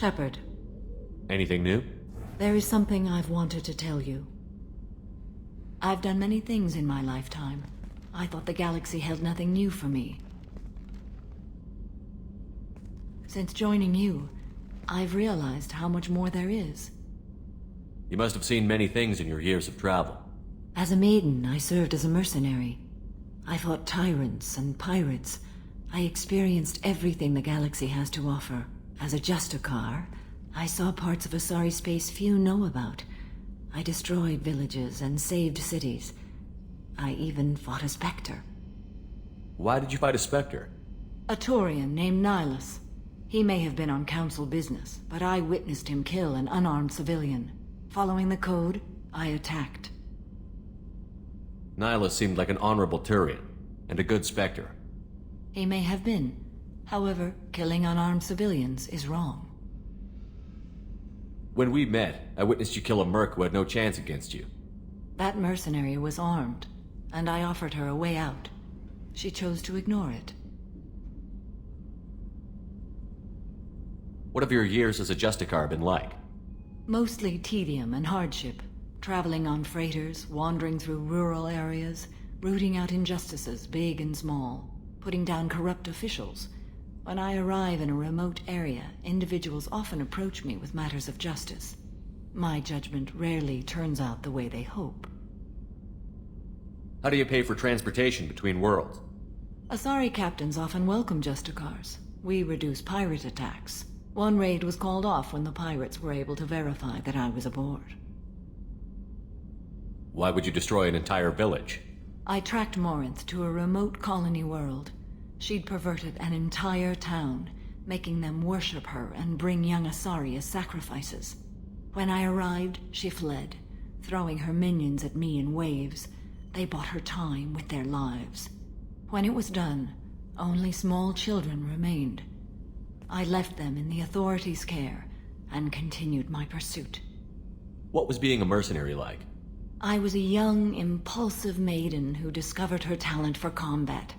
Shepard, Anything new? there is something I've wanted to tell you. I've done many things in my lifetime. I thought the galaxy held nothing new for me. Since joining you, I've realized how much more there is. You must have seen many things in your years of travel. As a maiden, I served as a mercenary. I fought tyrants and pirates. I experienced everything the galaxy has to offer. As a Justicar, I saw parts of Asari space few know about. I destroyed villages and saved cities. I even fought a Spectre. Why did you fight a Spectre? A Turian named Nihilus. He may have been on Council business, but I witnessed him kill an unarmed civilian. Following the code, I attacked. Nihilus seemed like an honorable Turian, and a good Spectre. He may have been. However, killing unarmed civilians is wrong. When we met, I witnessed you kill a merc who had no chance against you. That mercenary was armed, and I offered her a way out. She chose to ignore it. What have your years as a Justicar been like? Mostly tedium and hardship. Traveling on freighters, wandering through rural areas, rooting out injustices, big and small, putting down corrupt officials. When I arrive in a remote area, individuals often approach me with matters of justice. My judgment rarely turns out the way they hope. How do you pay for transportation between worlds? Asari captains often welcome Justicars. We reduce pirate attacks. One raid was called off when the pirates were able to verify that I was aboard. Why would you destroy an entire village? I tracked Morinth to a remote colony world. She'd perverted an entire town, making them worship her and bring young Asari as sacrifices. When I arrived, she fled, throwing her minions at me in waves. They bought her time with their lives. When it was done, only small children remained. I left them in the authorities' care and continued my pursuit. What was being a mercenary like? I was a young, impulsive maiden who discovered her talent for combat.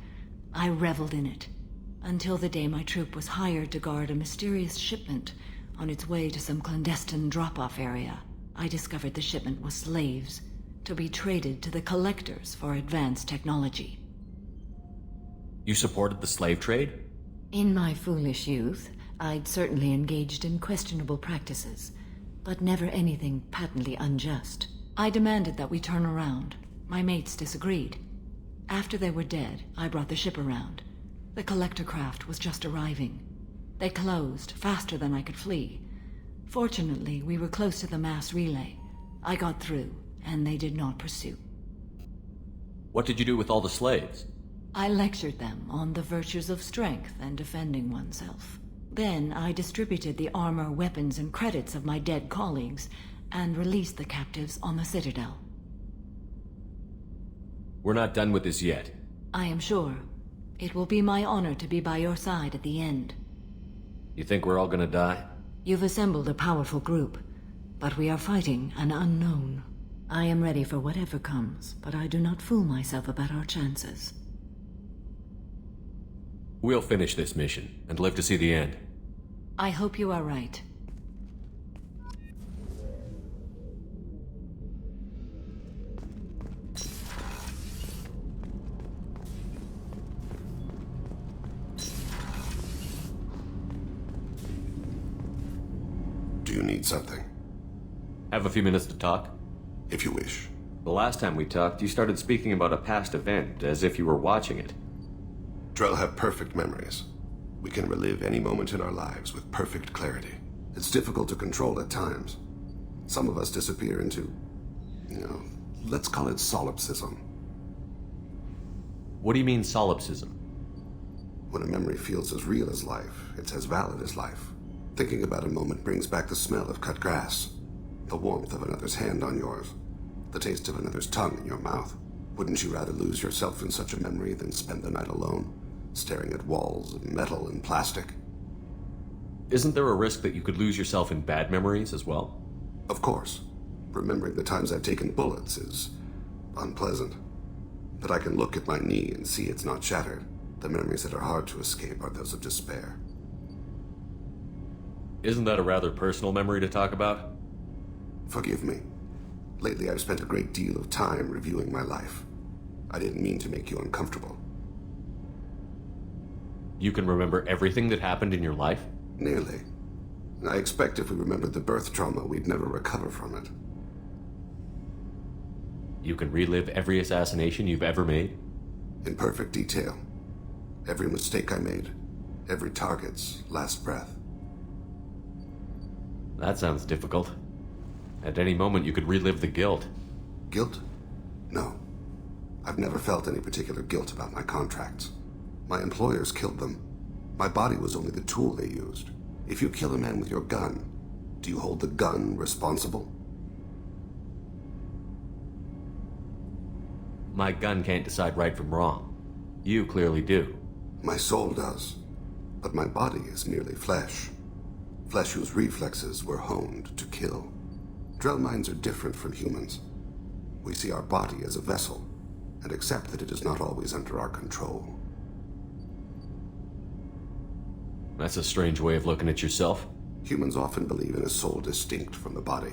I reveled in it, until the day my troop was hired to guard a mysterious shipment on its way to some clandestine drop-off area. I discovered the shipment was slaves, to be traded to the collectors for advanced technology. You supported the slave trade? In my foolish youth, I'd certainly engaged in questionable practices, but never anything patently unjust. I demanded that we turn around. My mates disagreed. After they were dead, I brought the ship around. The collector craft was just arriving. They closed faster than I could flee. Fortunately, we were close to the mass relay. I got through, and they did not pursue. What did you do with all the slaves? I lectured them on the virtues of strength and defending oneself. Then I distributed the armor, weapons, and credits of my dead colleagues, and released the captives on the Citadel. We're not done with this yet. I am sure. It will be my honor to be by your side at the end. You think we're all gonna die? You've assembled a powerful group, but we are fighting an unknown. I am ready for whatever comes, but I do not fool myself about our chances. We'll finish this mission, and live to see the end. I hope you are right. Do you need something? Have a few minutes to talk? If you wish. The last time we talked, you started speaking about a past event, as if you were watching it. Drell have perfect memories. We can relive any moment in our lives with perfect clarity. It's difficult to control at times. Some of us disappear into, let's call it solipsism. What do you mean, solipsism? When a memory feels as real as life, it's as valid as life. Thinking about a moment brings back the smell of cut grass, the warmth of another's hand on yours, the taste of another's tongue in your mouth. Wouldn't you rather lose yourself in such a memory than spend the night alone, staring at walls of metal and plastic? Isn't there a risk that you could lose yourself in bad memories as well? Of course. Remembering the times I've taken bullets is unpleasant. But I can look at my knee and see it's not shattered. The memories that are hard to escape are those of despair. Isn't that a rather personal memory to talk about? Forgive me. Lately, I've spent a great deal of time reviewing my life. I didn't mean to make you uncomfortable. You can remember everything that happened in your life? Nearly. I expect if we remembered the birth trauma, we'd never recover from it. You can relive every assassination you've ever made? In perfect detail. Every mistake I made. Every target's last breath. That sounds difficult. At any moment, you could relive the guilt. Guilt? No. I've never felt any particular guilt about my contracts. My employers killed them. My body was only the tool they used. If you kill a man with your gun, do you hold the gun responsible? My gun can't decide right from wrong. You clearly do. My soul does. But my body is merely flesh. Flesh whose reflexes were honed to kill. Drell minds are different from humans. We see our body as a vessel, and accept that it is not always under our control. That's a strange way of looking at yourself. Humans often believe in a soul distinct from the body.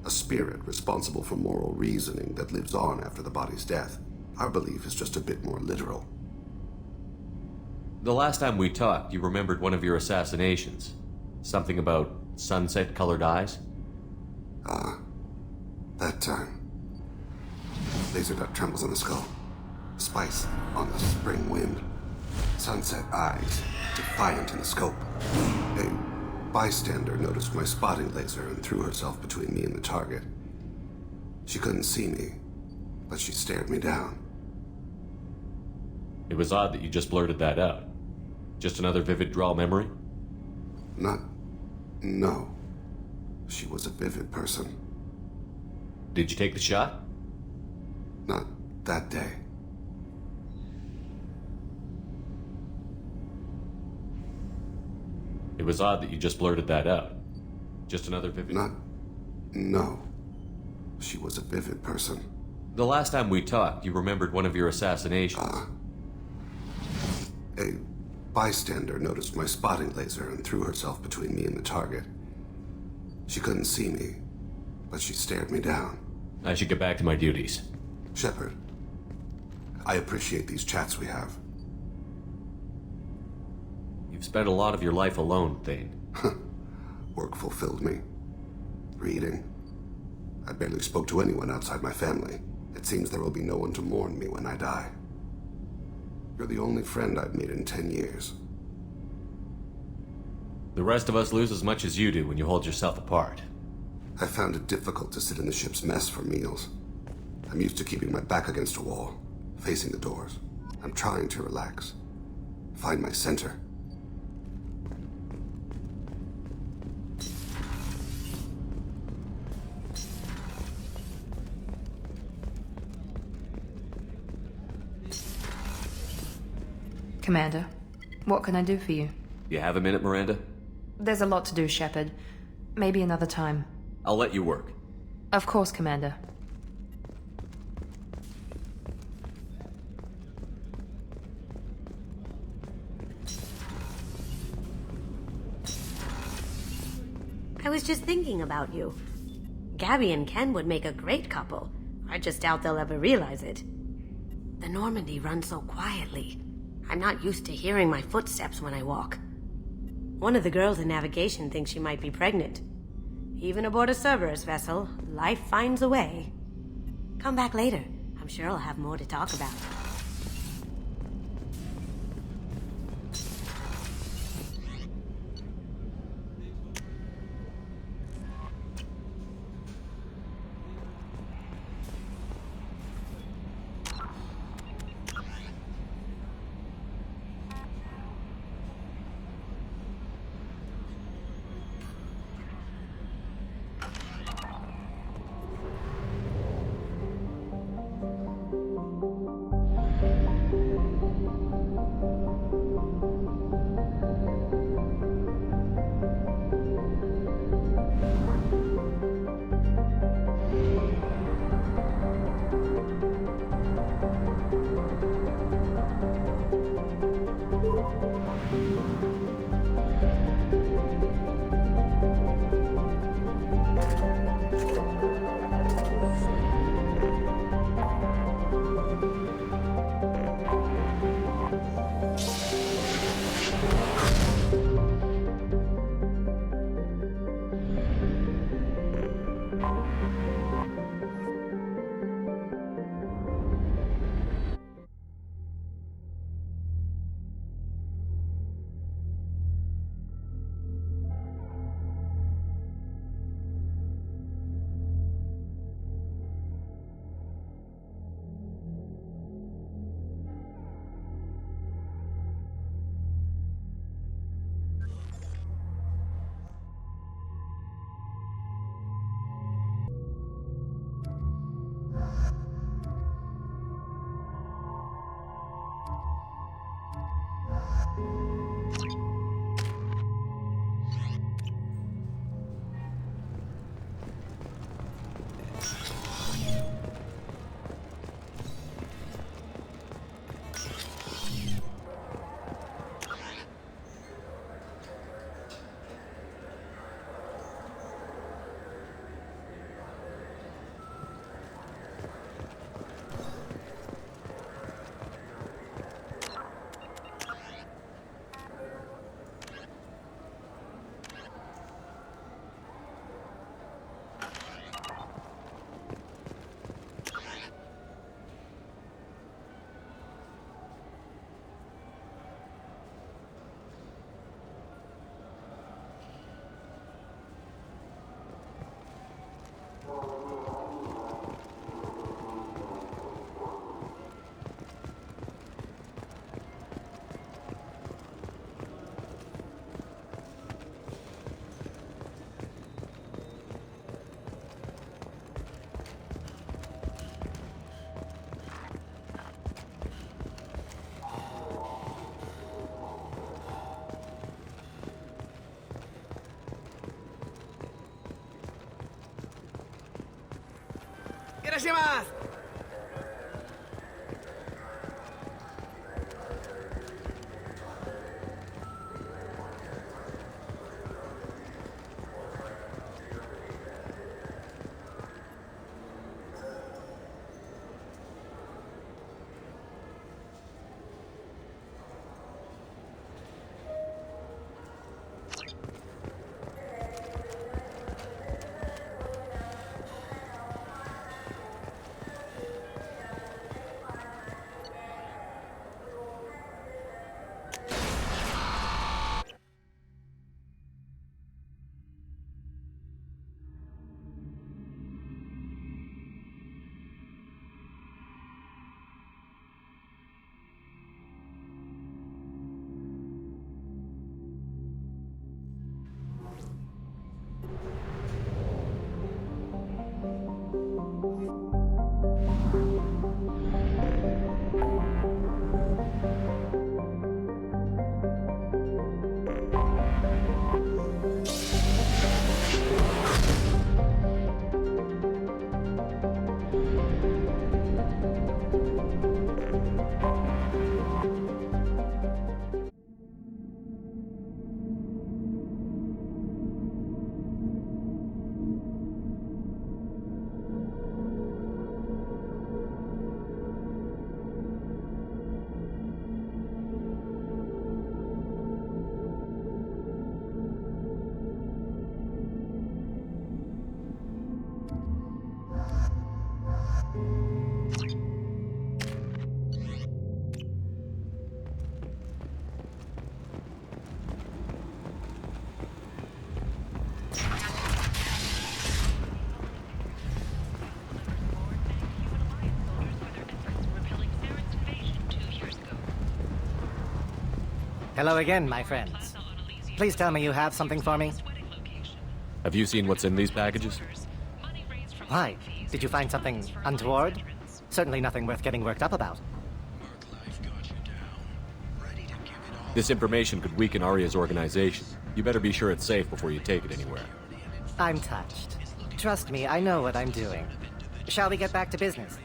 A spirit responsible for moral reasoning that lives on after the body's death. Our belief is just a bit more literal. The last time we talked, you remembered one of your assassinations. Something about sunset-colored eyes? That time. Laser dot trembles on the skull. Spice on the spring wind. Sunset eyes, defiant in the scope. A bystander noticed my spotting laser and threw herself between me and the target. She couldn't see me, but she stared me down. It was odd that you just blurted that out. Just another vivid draw memory? No. She was a vivid person. Did you take the shot? Not that day. It was odd that you just blurted that out. Just another vivid... No. She was a vivid person. The last time we talked, you remembered one of your assassinations. A bystander noticed my spotting laser and threw herself between me and the target. She couldn't see me, but she stared me down. I should get back to my duties. Shepard, I appreciate these chats we have. You've spent a lot of your life alone, Thane. Work fulfilled me. Reading. I barely spoke to anyone outside my family. It seems there will be no one to mourn me when I die. You're the only friend I've made in 10 years. The rest of us lose as much as you do when you hold yourself apart. I found it difficult to sit in the ship's mess for meals. I'm used to keeping my back against a wall, facing the doors. I'm trying to relax. Find my center. Commander, what can I do for you? You have a minute, Miranda? There's a lot to do, Shepard. Maybe another time. I'll let you work. Of course, Commander. I was just thinking about you. Gabby and Ken would make a great couple. I just doubt they'll ever realize it. The Normandy runs so quietly. I'm not used to hearing my footsteps when I walk. One of the girls in navigation thinks she might be pregnant. Even aboard a Cerberus vessel, life finds a way. Come back later. I'm sure I'll have more to talk about. Onegaishimasu! Hello again, my friends. Please tell me you have something for me. Have you seen what's in these packages? Why? Did you find something untoward? Certainly nothing worth getting worked up about. This information could weaken Arya's organization. You better be sure it's safe before you take it anywhere. I'm touched. Trust me, I know what I'm doing. Shall we get back to business?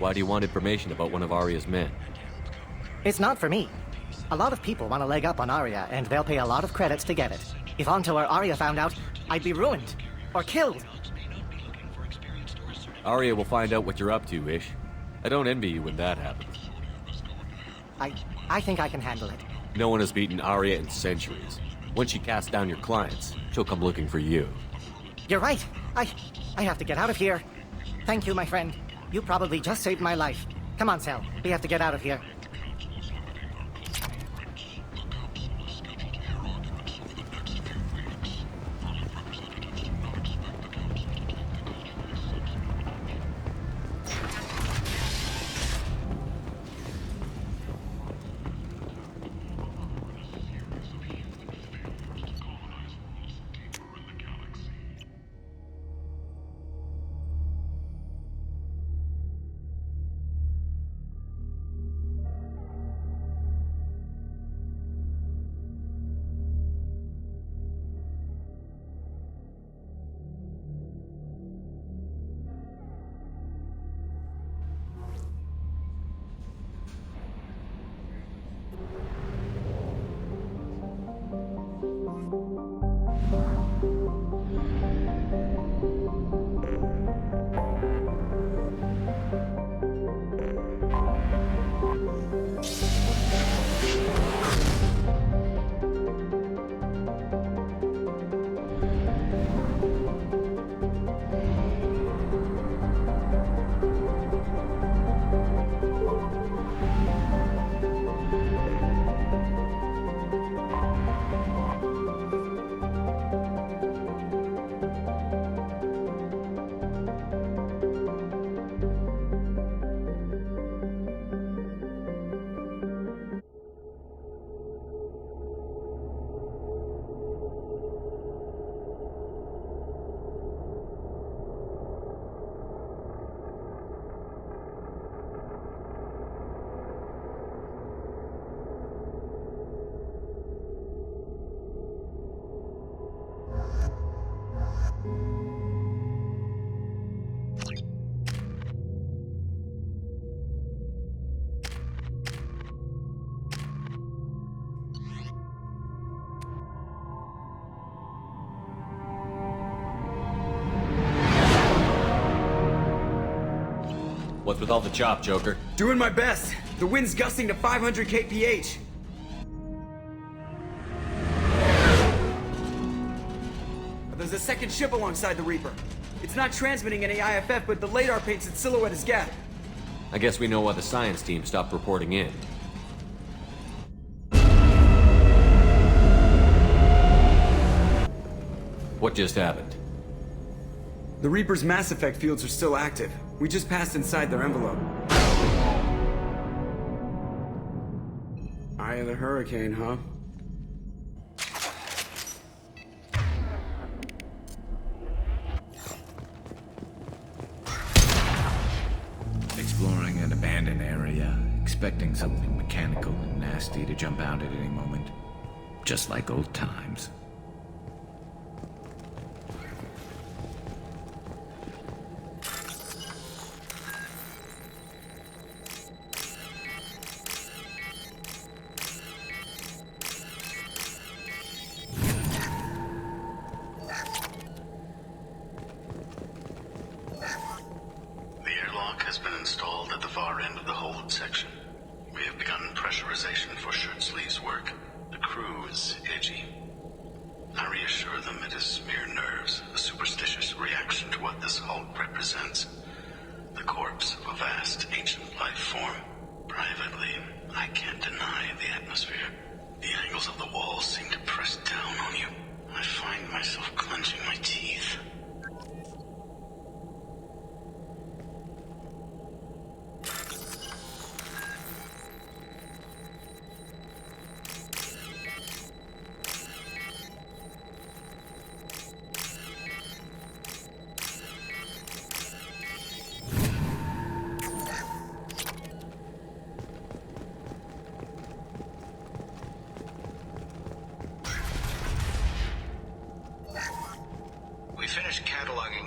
Why do you want information about one of Arya's men? It's not for me. A lot of people want a leg up on Arya, and they'll pay a lot of credits to get it. If Anto or Arya found out, I'd be ruined. Or killed. Arya will find out what you're up to, Ish. I don't envy you when that happens. I think I can handle it. No one has beaten Arya in centuries. When she casts down your clients, she'll come looking for you. You're right. I have to get out of here. Thank you, my friend. You probably just saved my life. Come on, Sal. We have to get out of here. What's with all the chop, Joker? Doing my best. The wind's gusting to 500 kph. There's a second ship alongside the Reaper. It's not transmitting any IFF, but the radar paints its silhouette as Gap. I guess we know why the science team stopped reporting in. What just happened? The Reaper's mass effect fields are still active. We just passed inside their envelope. Eye of the hurricane, huh? Exploring an abandoned area, expecting something mechanical and nasty to jump out at any moment. Just like old times.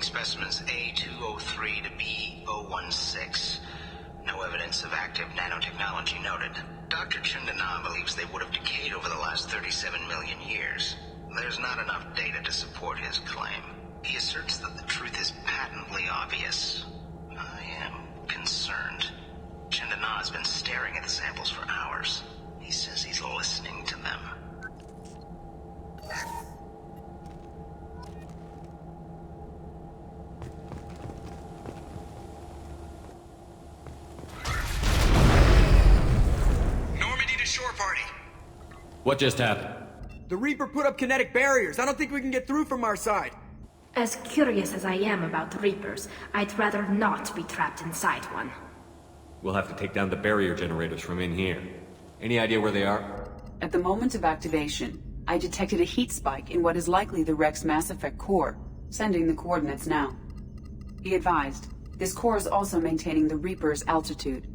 Specimens A203 to B016. No evidence of active nanotechnology noted. Dr. Chandana believes they would have decayed over the last 37 million years. There's not enough data to support his claim. He asserts that the truth is patently obvious. I am concerned. Chandana has been staring at the samples for hours. He says he's listening to them. What just happened? The Reaper put up kinetic barriers. I don't think we can get through from our side. As curious as I am about Reapers, I'd rather not be trapped inside one. We'll have to take down the barrier generators from in here. Any idea where they are? At the moment of activation, I detected a heat spike in what is likely the Rex Mass Effect core, sending the coordinates now. Be advised, this core is also maintaining the Reaper's altitude.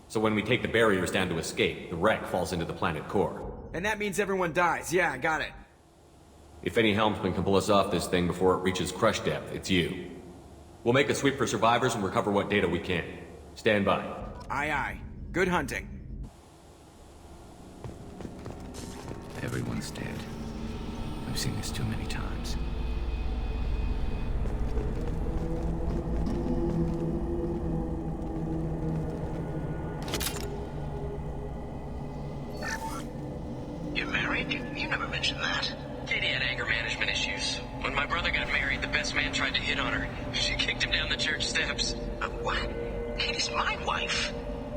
So when we take the barriers down to escape, the wreck falls into the planet core. And that means everyone dies. Yeah, I got it. If any helmsman can pull us off this thing before it reaches crush depth, it's you. We'll make a sweep for survivors and recover what data we can. Stand by. Aye, aye. Good hunting. Everyone's dead. I've seen this too many times. You're married? You never mentioned that. Katie had anger management issues. When my brother got married, the best man tried to hit on her. She kicked him down the church steps. What? Katie's my wife.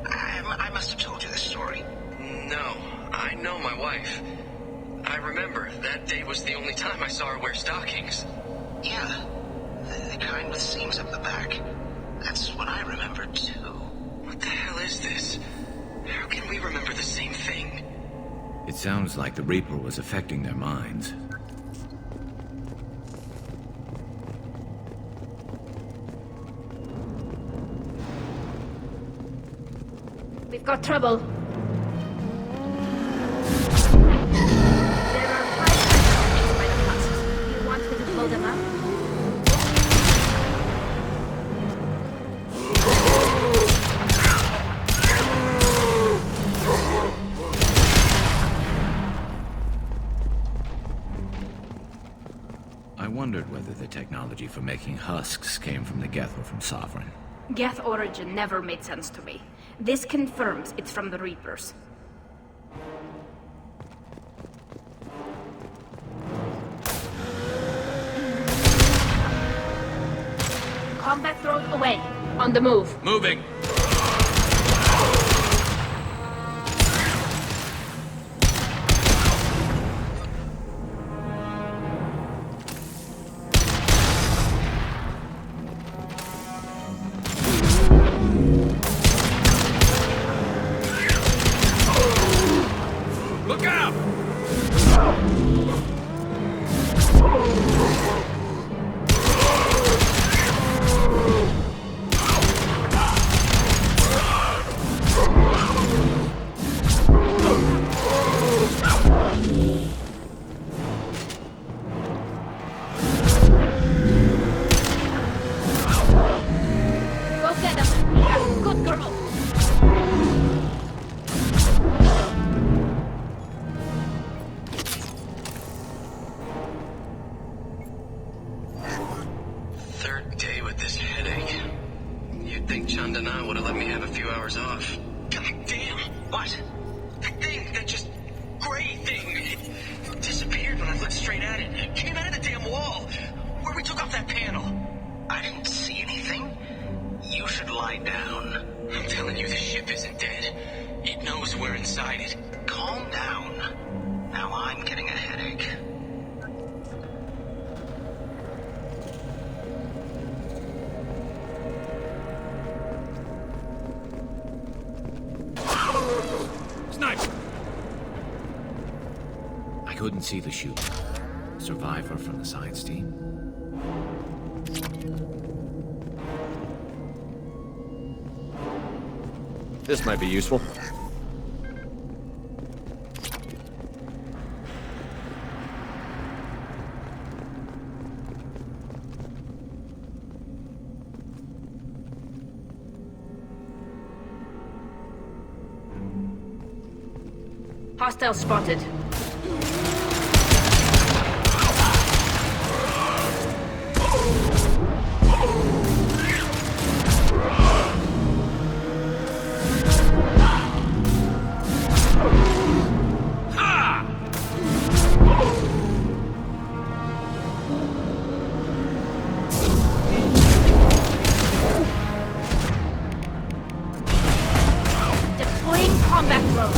I must have told you this story. No, I know my wife. I remember, that day was the only time I saw her wear stockings. Yeah, the kind with seams up the back. That's what I remember, too. What the hell is this? How can we remember the same thing? It sounds like the Reaper was affecting their minds. We've got trouble. There are 5 things by the husks. Do you want me to blow them up? I wondered whether the technology for making husks came from the Geth or from Sovereign. Geth origin never made sense to me. This confirms it's from the Reapers. Combat throws away. On the move. Moving. Look out! Go get them. Good girl. Third day with this headache. You'd think Chandana would have let me have a few hours off. God damn! What? That thing, that just gray thing, it disappeared when I looked straight at it. It came out of the damn wall, where we took off that panel. I didn't see anything. You should lie down. I'm telling you, the ship isn't dead. It knows we're inside it. Calm down. Now I'm getting a headache. Sniper! I couldn't see the chute. Survivor from the science team. This might be useful. Hostile spotted. Deploying combat drone.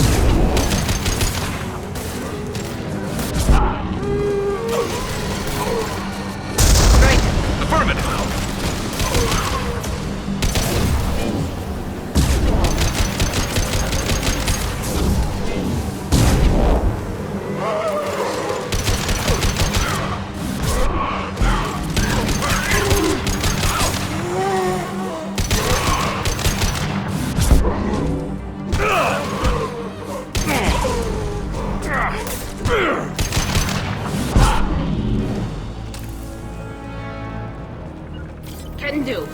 Can do.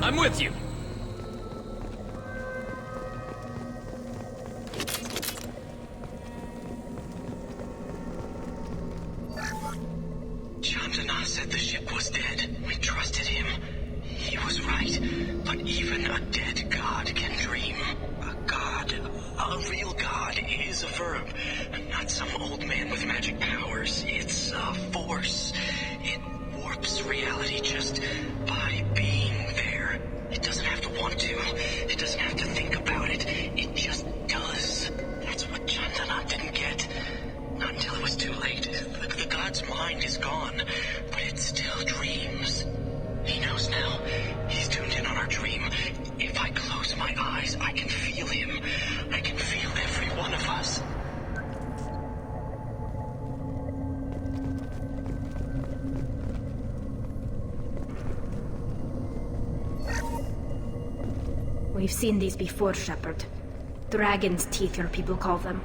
I'm with you. Chandana said the ship was dead. We trusted him. He was right. But even a dead god can dream. A god, a real god, is a verb. Not some old man with magic powers. It's a force. It warps reality just by being there. It doesn't have to want to. It doesn't have to think about it. It just does. That's what Chandana didn't get. Not until it was too late. The god's mind is gone, but it still dreams. He knows now. He's tuned in on our dream. If I close my eyes, I can feel him. I can feel every one of us. We've seen these before, Shepard. Dragon's teeth, your people call them.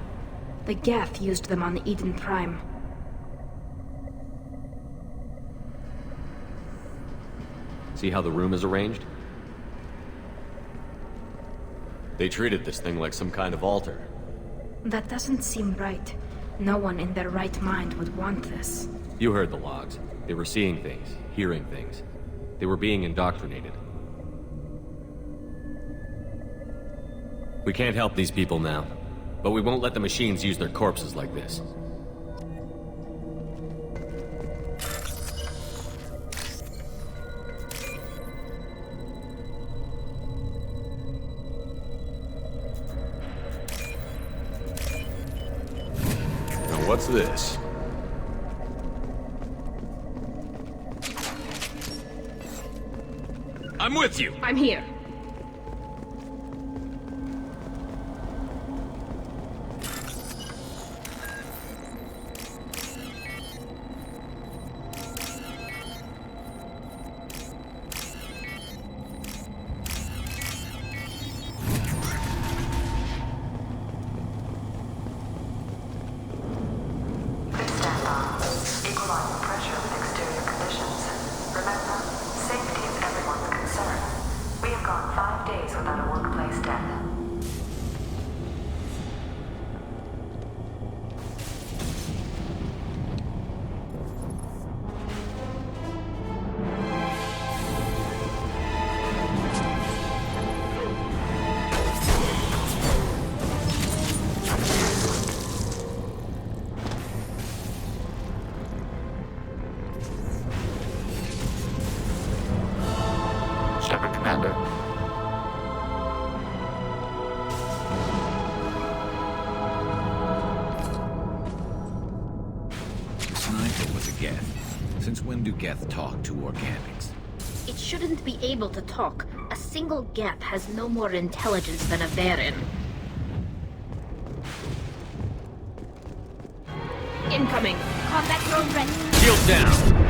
The Geth used them on Eden Prime. See how the room is arranged? They treated this thing like some kind of altar. That doesn't seem right. No one in their right mind would want this. You heard the logs. They were seeing things, hearing things. They were being indoctrinated. We can't help these people now, but we won't let the machines use their corpses like this. Now what's this? I'm with you! I'm here. Since when do Geth talk to organics? It shouldn't be able to talk. A single Geth has no more intelligence than a Baron. Incoming! Combat drone ready! Shield down!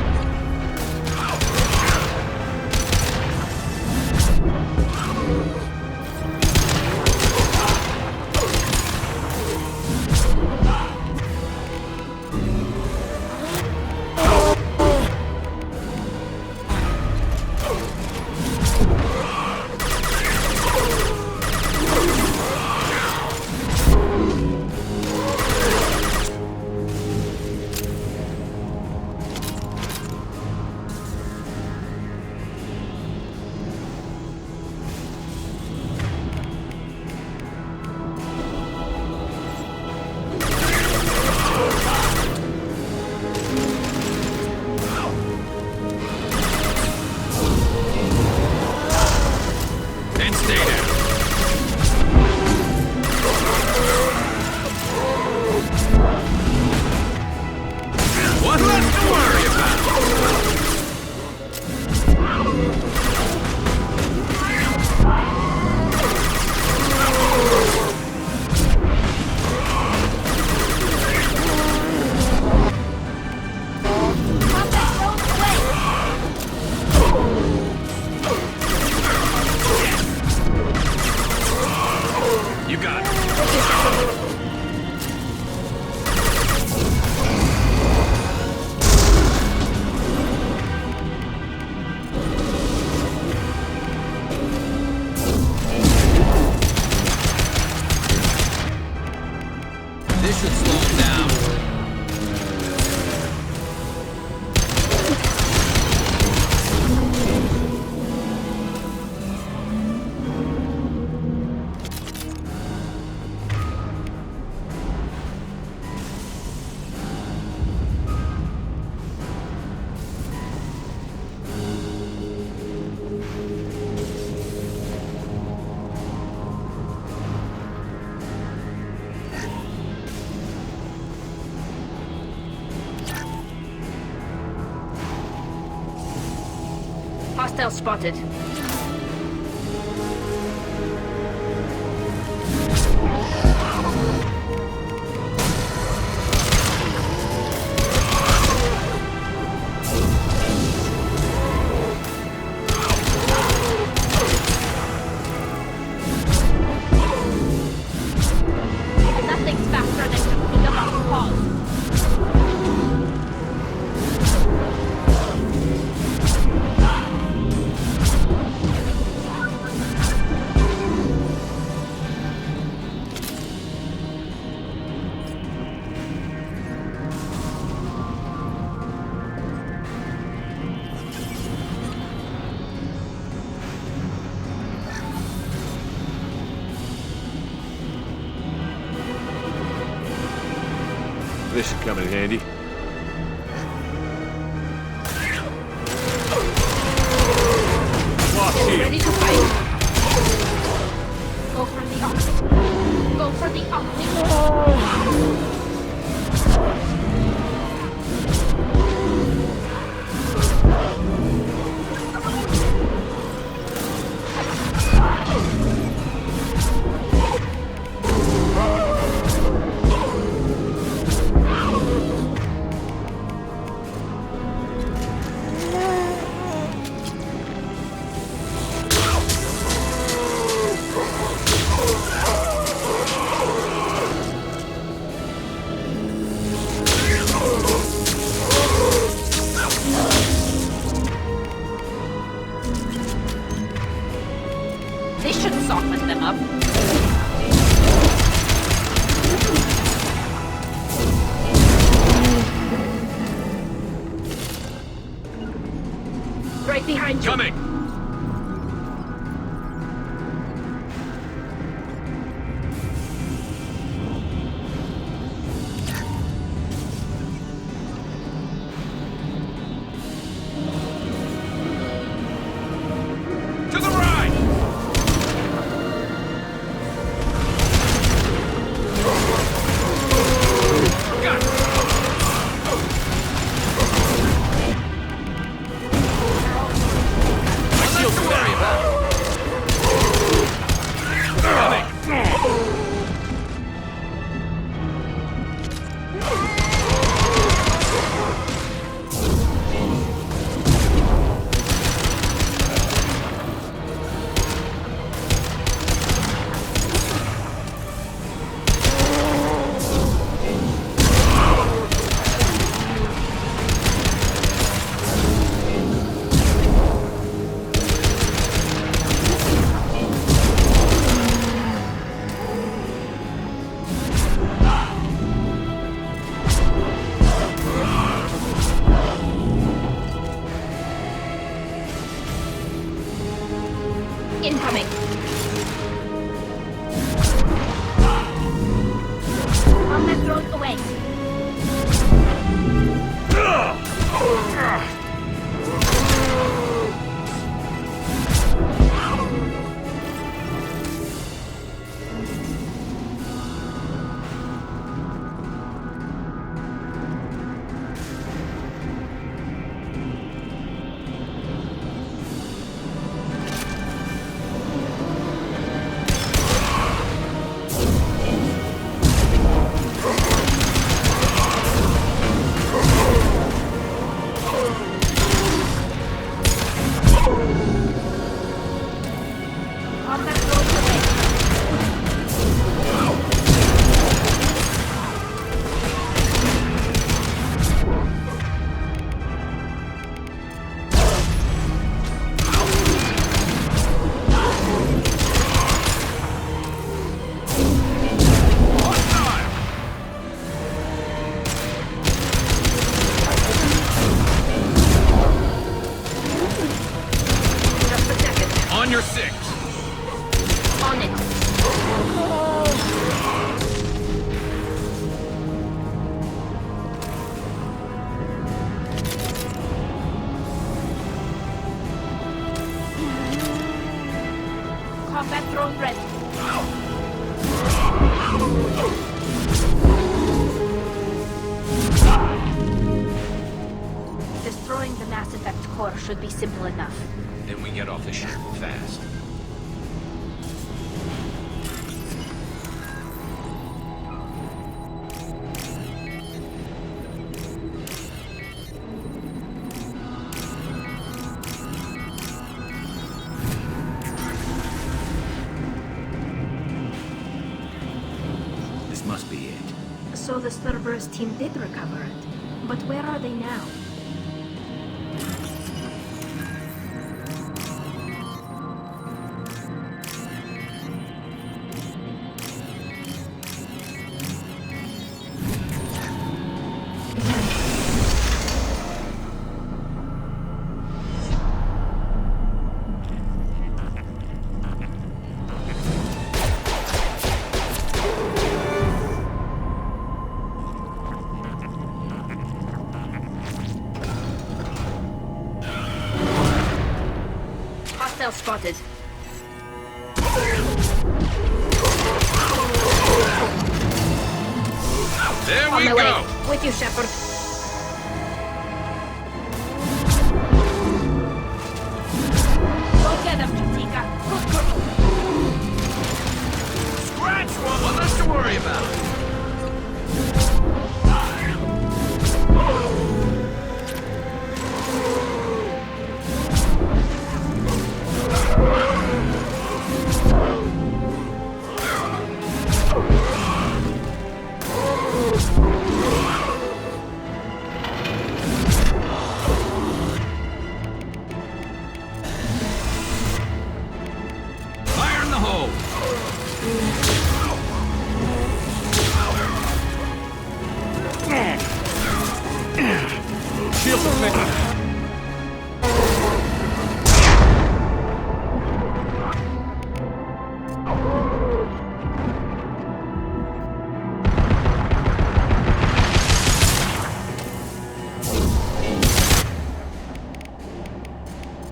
Hostile spotted. Nothing's faster than picking up our cause. This should come in handy. Watch here. Ready to fight. Go for the optic. Go for the optic. This should soften them up. Right behind you. Coming! To the right! Got it! My shield's worry about it. Incoming. Combat drones away. Combat drones away. Just a second. On your six! On it. Combat drone ready. Destroying the Mass Effect core should be simple enough. Then we get off the ship fast. This must be it. So the Cerberus team did recover it. But where are they now? Hostile spotted. There On we my go! way. With you, Shepard. Go get him, Katika. Good girl. Scratch one less to worry about. Fire in the hole! Shield me!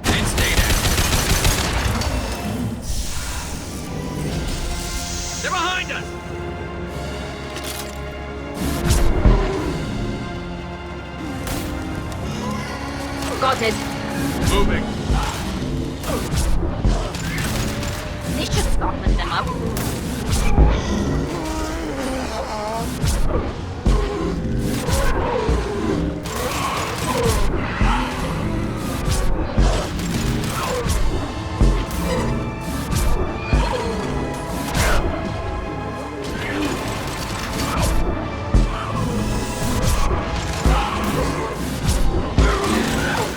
And stay down. They're behind us! Got it. Moving. This should soften them up.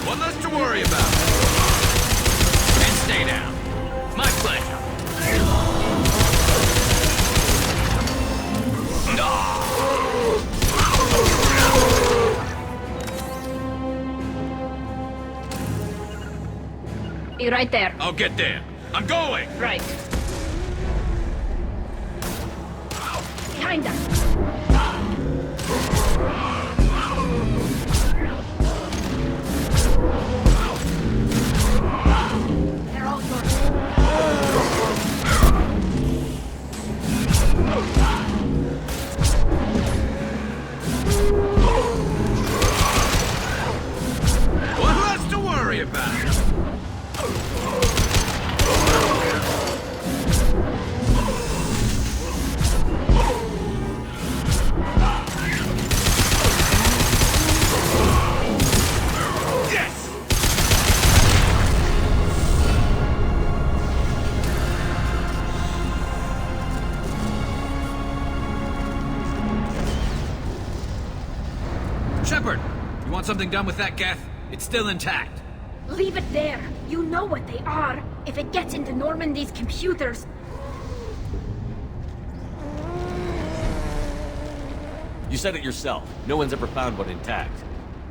One less to worry about. And stay down. My pleasure. Be right there. I'll get there. I'm going! Right. Behind us. They're all yours. One less to worry about. Yes! Shepard, you want something done with that geth? It's still intact. Leave it there. You know what they are. If it gets into Normandy's computers. You said it yourself. No one's ever found one intact.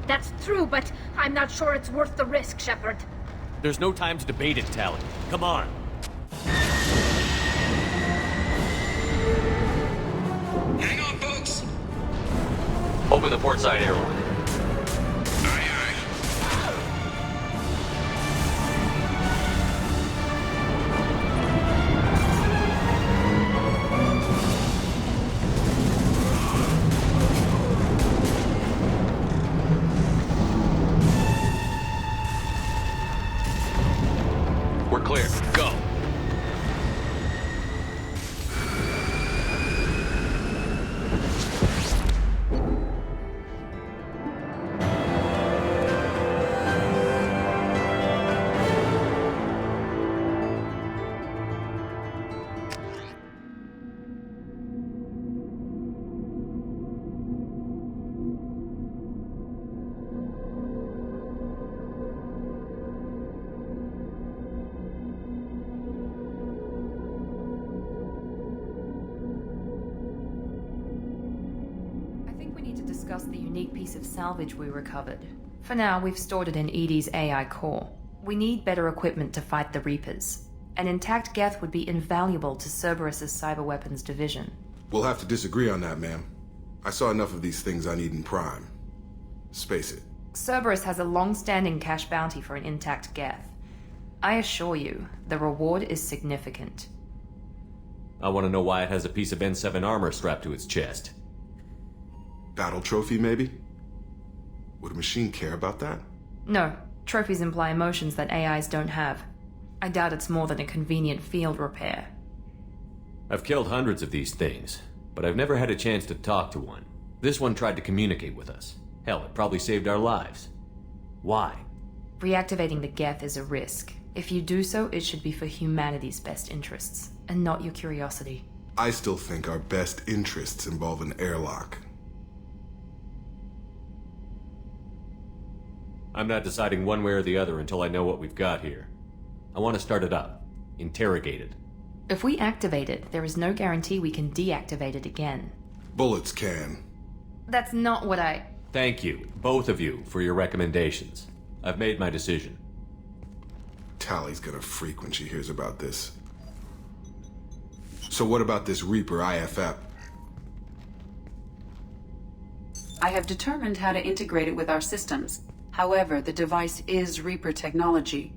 That's true, but I'm not sure it's worth the risk, Shepard. There's no time to debate it, Tally. Come on. Hang on, folks. Open the port side airlock. Aye, aye. We're clear. Go. Discuss the unique piece of salvage we recovered. For now, we've stored it in Edie's AI core. We need better equipment to fight the Reapers. An intact Geth would be invaluable to Cerberus's cyber weapons division. We'll have to disagree on that, ma'am. I saw enough of these things I need in Prime. Space it. Cerberus has a long-standing cash bounty for an intact Geth. I assure you, the reward is significant. I want to know why it has a piece of N7 armor strapped to its chest. Battle trophy, maybe? Would a machine care about that? No, trophies imply emotions that AIs don't have. I doubt it's more than a convenient field repair. I've killed hundreds of these things, but I've never had a chance to talk to one. This one tried to communicate with us. Hell, it probably saved our lives. Why? Reactivating the Geth is a risk. If you do so, it should be for humanity's best interests, and not your curiosity. I still think our best interests involve an airlock. I'm not deciding one way or the other until I know what we've got here. I want to start it up. Interrogate it. If we activate it, there is no guarantee we can deactivate it again. Bullets can. That's not what I... Thank you, both of you, for your recommendations. I've made my decision. Tally's gonna freak when she hears about this. So what about this Reaper IFF? I have determined how to integrate it with our systems. However, the device is Reaper technology.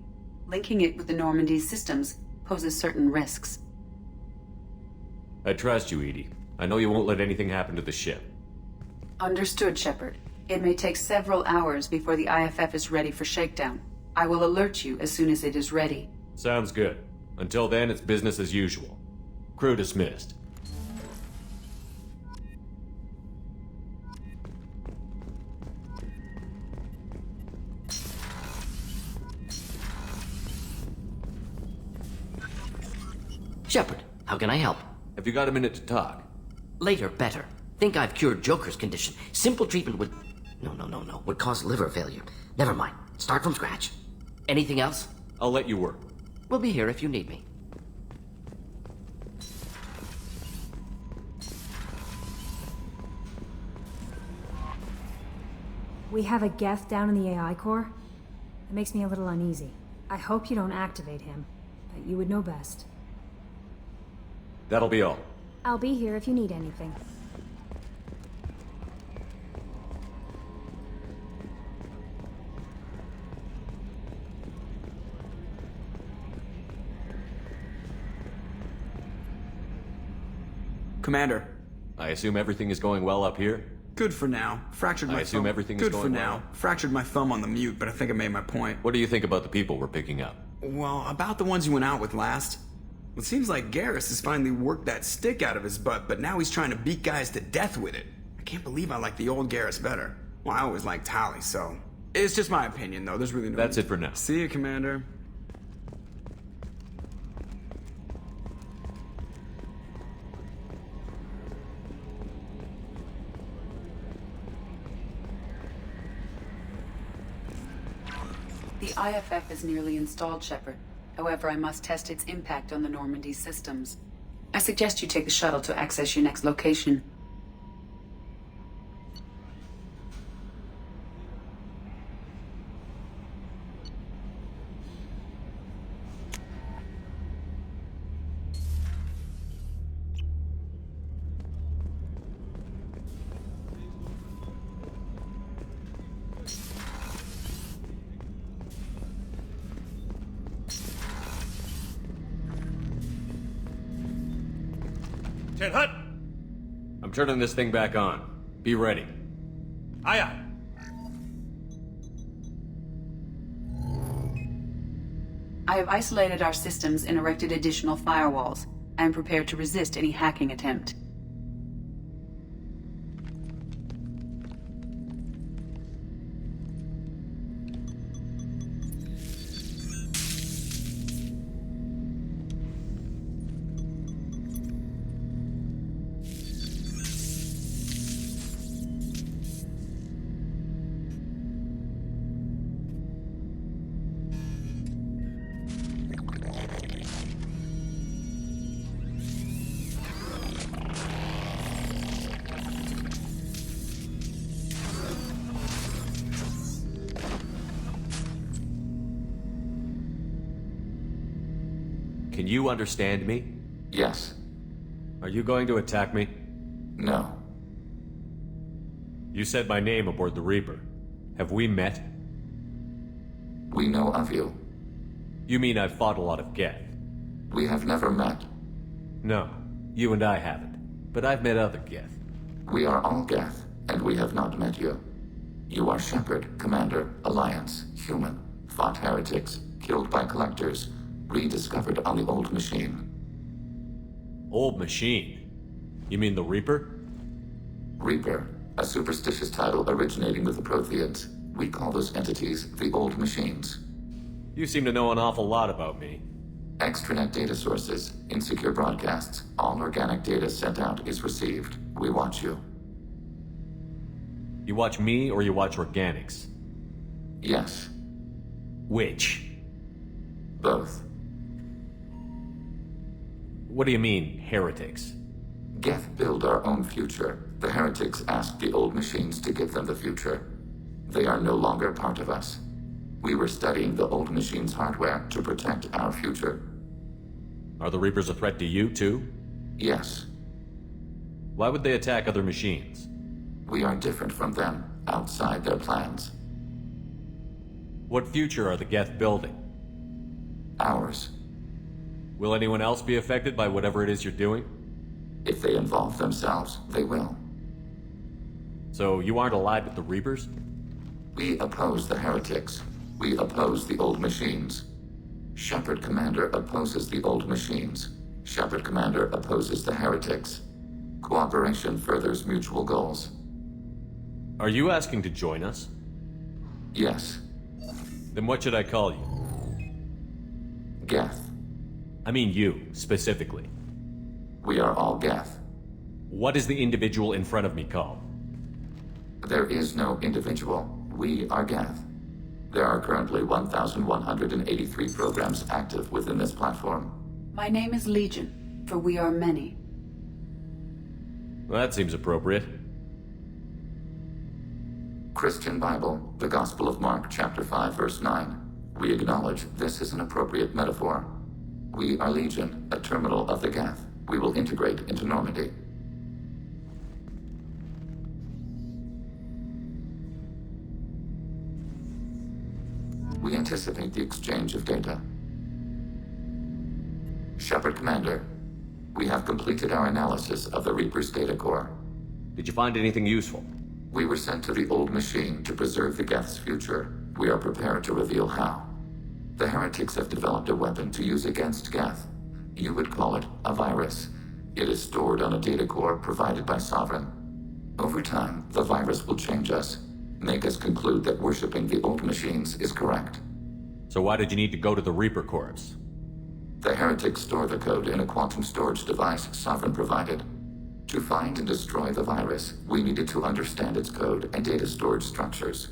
Linking it with the Normandy's systems poses certain risks. I trust you, Edie. I know you won't let anything happen to the ship. Understood, Shepard. It may take several hours before the IFF is ready for shakedown. I will alert you as soon as it is ready. Sounds good. Until then, it's business as usual. Crew dismissed. Shepard, how can I help? Have you got a minute to talk? Later, better. Think I've cured Joker's condition. Simple treatment would... No. Would cause liver failure. Never mind. Start from scratch. Anything else? I'll let you work. We'll be here if you need me. We have a Geth down in the AI core. It makes me a little uneasy. I hope you don't activate him, but you would know best. That'll be all. I'll be here if you need anything. Commander. I assume everything is going well up here? Good for now. Fractured my thumb. I assume everything is going well? Good for now. Fractured my thumb on the mute, but I think I made my point. What do you think about the people we're picking up? Well, about the ones you went out with last. It seems like Garrus has finally worked that stick out of his butt, but now he's trying to beat guys to death with it. I can't believe I like the old Garrus better. Well, I always liked Tali, so... It's just my opinion, though. There's really no... That's it for now. See you, Commander. The IFF is nearly installed, Shepard. However, I must test its impact on the Normandy systems. I suggest you take the shuttle to access your next location. Ted Hut! I'm turning this thing back on. Be ready. Aye, aye. I have isolated our systems and erected additional firewalls. I am prepared to resist any hacking attempt. Can you understand me? Yes. Are you going to attack me? No. You said my name aboard the Reaper. Have we met? We know of you. You mean I've fought a lot of Geth? We have never met. No, you and I haven't. But I've met other Geth. We are all Geth, and we have not met you. You are Shepard, Commander, Alliance, human, fought heretics, killed by collectors, rediscovered on the Old Machine. Old Machine? You mean the Reaper? Reaper, a superstitious title originating with the Protheans. We call those entities the Old Machines. You seem to know an awful lot about me. Extranet data sources, insecure broadcasts, all organic data sent out is received. We watch you. You watch me or you watch organics? Yes. Which? Both. What do you mean, heretics? Geth build our own future. The heretics asked the Old Machines to give them the future. They are no longer part of us. We were studying the Old Machines' hardware to protect our future. Are the Reapers a threat to you, too? Yes. Why would they attack other machines? We are different from them, outside their plans. What future are the Geth building? Ours. Will anyone else be affected by whatever it is you're doing? If they involve themselves, they will. So you aren't allied with the Reapers? We oppose the heretics. We oppose the Old Machines. Shepard Commander opposes the Old Machines. Shepard Commander opposes the heretics. Cooperation furthers mutual goals. Are you asking to join us? Yes. Then what should I call you? Geth. I mean you, specifically. We are all Geth. What is the individual in front of me called? There is no individual. We are Geth. There are currently 1,183 programs active within this platform. My name is Legion, for we are many. Well, that seems appropriate. Christian Bible, the Gospel of Mark, chapter 5, verse 9. We acknowledge this is an appropriate metaphor. We are Legion, a terminal of the Geth. We will integrate into Normandy. We anticipate the exchange of data. Shepard Commander, we have completed our analysis of the Reaper's data core. Did you find anything useful? We were sent to the Old Machine to preserve the Geth's future. We are prepared to reveal how. The heretics have developed a weapon to use against Geth. You would call it a virus. It is stored on a data core provided by Sovereign. Over time, the virus will change us, make us conclude that worshipping the Old Machines is correct. So why did you need to go to the Reaper Corps? The heretics store the code in a quantum storage device Sovereign provided. To find and destroy the virus, we needed to understand its code and data storage structures.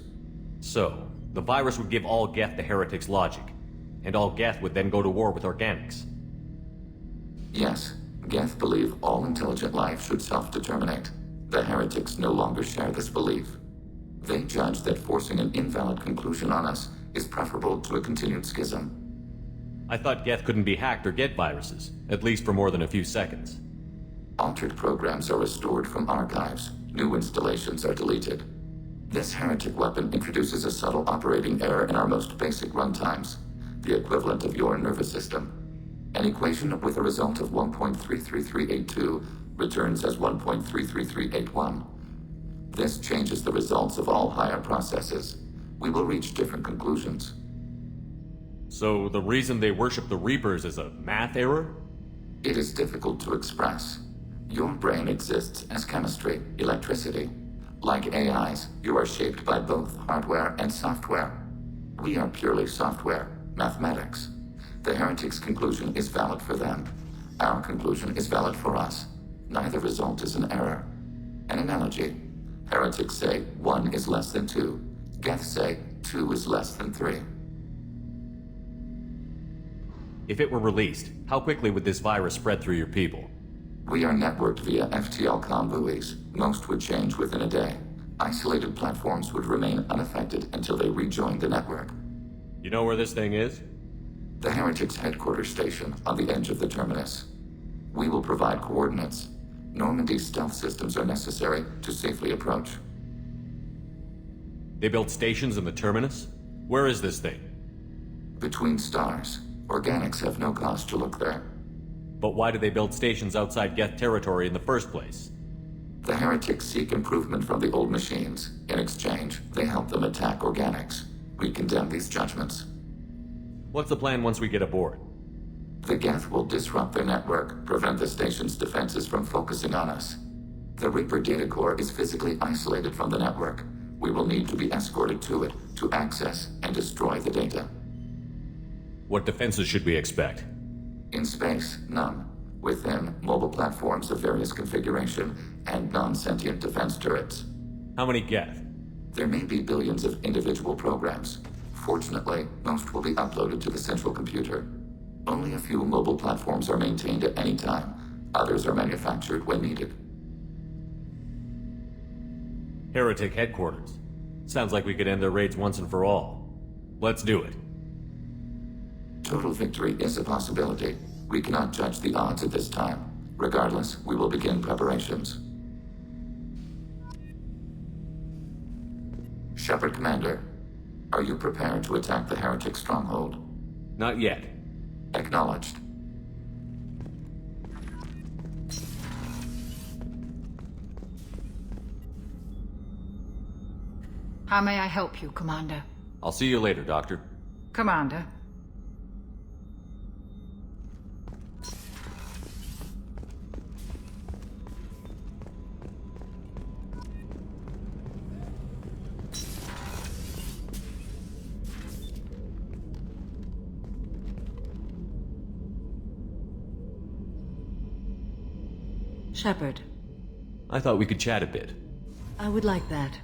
So, the virus would give all Geth the heretics' logic, and all Geth would then go to war with organics. Yes, Geth believe all intelligent life should self-determinate. The heretics no longer share this belief. They judge that forcing an invalid conclusion on us is preferable to a continued schism. I thought Geth couldn't be hacked or get viruses, at least for more than a few seconds. Altered programs are restored from archives. New installations are deleted. This heretic weapon introduces a subtle operating error in our most basic runtimes, the equivalent of your nervous system. An equation with a result of 1.33382 returns as 1.33381. This changes the results of all higher processes. We will reach different conclusions. So the reason they worship the Reapers is a math error? It is difficult to express. Your brain exists as chemistry, electricity. Like AIs, you are shaped by both hardware and software. We are purely software, mathematics. The heretics' conclusion is valid for them. Our conclusion is valid for us. Neither result is an error. An analogy. Heretics say 1 is less than 2. Geth say 2 is less than 3. If it were released, how quickly would this virus spread through your people? We are networked via FTL-COM buoys. Most would change within a day. Isolated platforms would remain unaffected until they rejoin the network. You know where this thing is? The Heretics' headquarters station on the edge of the terminus. We will provide coordinates. Normandy's stealth systems are necessary to safely approach. They built stations in the terminus? Where is this thing? Between stars. Organics have no cause to look there. But why do they build stations outside Geth territory in the first place? The heretics seek improvement from the old machines. In exchange, they help them attack organics. We condemn these judgments. What's the plan once we get aboard? The Geth will disrupt their network, prevent the station's defenses from focusing on us. The Reaper data core is physically isolated from the network. We will need to be escorted to it to access and destroy the data. What defenses should we expect? In space, none. Within, mobile platforms of various configuration and non-sentient defense turrets. How many Geth? There may be billions of individual programs. Fortunately, most will be uploaded to the central computer. Only a few mobile platforms are maintained at any time. Others are manufactured when needed. Heretic headquarters. Sounds like we could end their raids once and for all. Let's do it. Total victory is a possibility. We cannot judge the odds at this time. Regardless, we will begin preparations. Shepard Commander, are you prepared to attack the heretic stronghold? Not yet. Acknowledged. How may I help you, Commander? I'll see you later, Doctor. Commander. Shepard. I thought we could chat a bit. I would like that.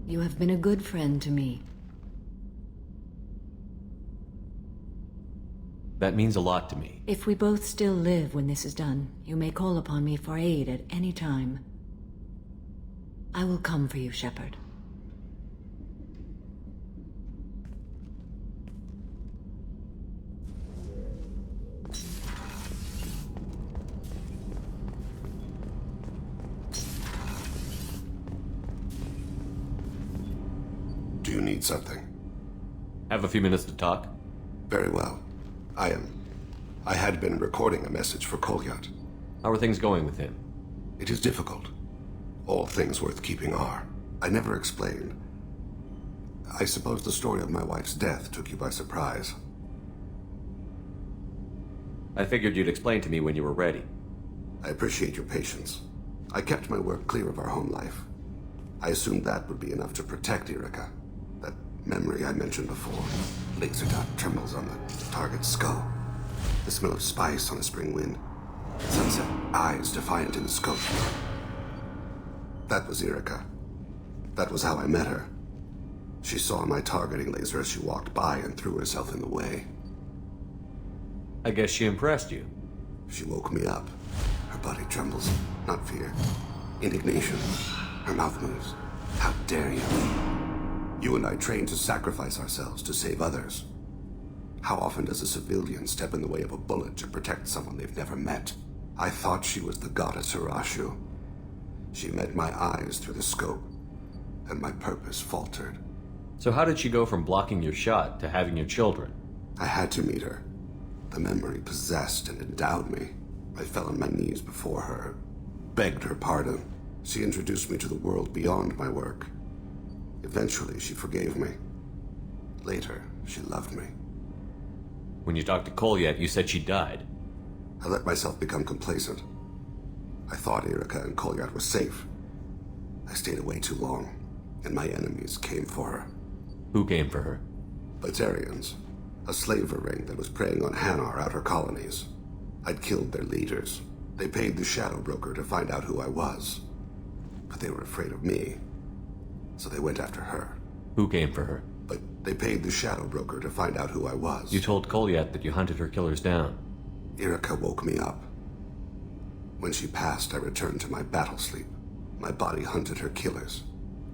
You have been a good friend to me. That means a lot to me. If we both still live when this is done, you may call upon me for aid at any time. I will come for you, Shepard. Do you need something? Have a few minutes to talk? Very well. I had been recording a message for Kolyat. How are things going with him? It is difficult. All things worth keeping are. I never explained. I suppose the story of my wife's death took you by surprise. I figured you'd explain to me when you were ready. I appreciate your patience. I kept my work clear of our home life. I assumed that would be enough to protect Erica. That memory I mentioned before. Laser dot trembles on the target's skull. The smell of spice on a spring wind. Sunset eyes defiant in the scope. That was Erica. That was how I met her. She saw my targeting laser as she walked by and threw herself in the way. I guess she impressed you. She woke me up. Her body trembles. Not fear. Indignation. Her mouth moves. How dare you? You and I trained to sacrifice ourselves to save others. How often does a civilian step in the way of a bullet to protect someone they've never met? I thought she was the goddess Hirashu. She met my eyes through the scope, and my purpose faltered. So how did she go from blocking your shot to having your children? I had to meet her. The memory possessed and endowed me. I fell on my knees before her, begged her pardon. She introduced me to the world beyond my work. Eventually, she forgave me. Later, she loved me. When you talked to Kolyat, you said she died. I let myself become complacent. I thought Erica and Kolyat were safe. I stayed away too long, and my enemies came for her. Who came for her? Batarians. A slaver ring that was preying on Hanar outer colonies. I'd killed their leaders. They paid the Shadow Broker to find out who I was. But they were afraid of me. So they went after her. Who came for her? But they paid the Shadow Broker to find out who I was. You told Kolyat that you hunted her killers down. Erica woke me up. When she passed, I returned to my battle sleep. My body hunted her killers,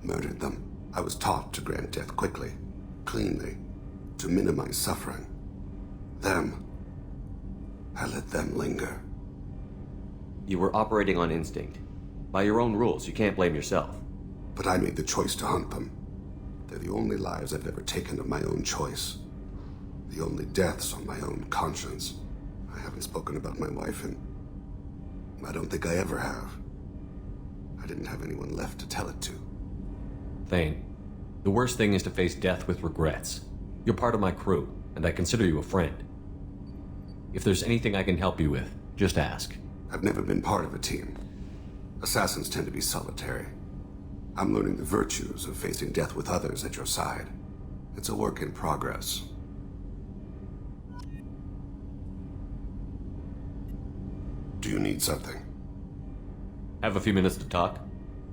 murdered them. I was taught to grant death quickly, cleanly, to minimize suffering. I let them linger. You were operating on instinct. By your own rules, you can't blame yourself. But I made the choice to hunt them. They're the only lives I've ever taken of my own choice. The only deaths on my own conscience. I haven't spoken about my wife, and I don't think I ever have. I didn't have anyone left to tell it to. Thane, the worst thing is to face death with regrets. You're part of my crew, and I consider you a friend. If there's anything I can help you with, just ask. I've never been part of a team. Assassins tend to be solitary. I'm learning the virtues of facing death with others at your side. It's a work in progress. Do you need something? Have a few minutes to talk?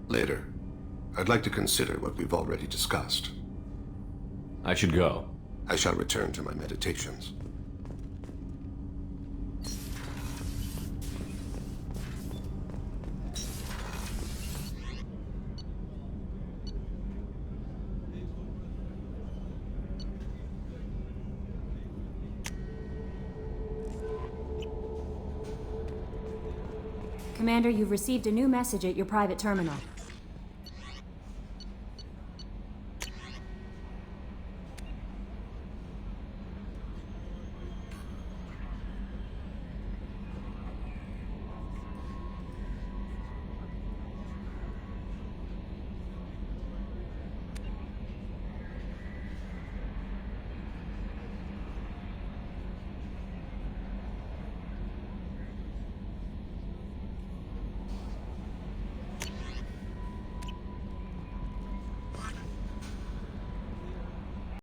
Later. I'd like to consider what we've already discussed. I should go. I shall return to my meditations. Commander, you've received a new message at your private terminal.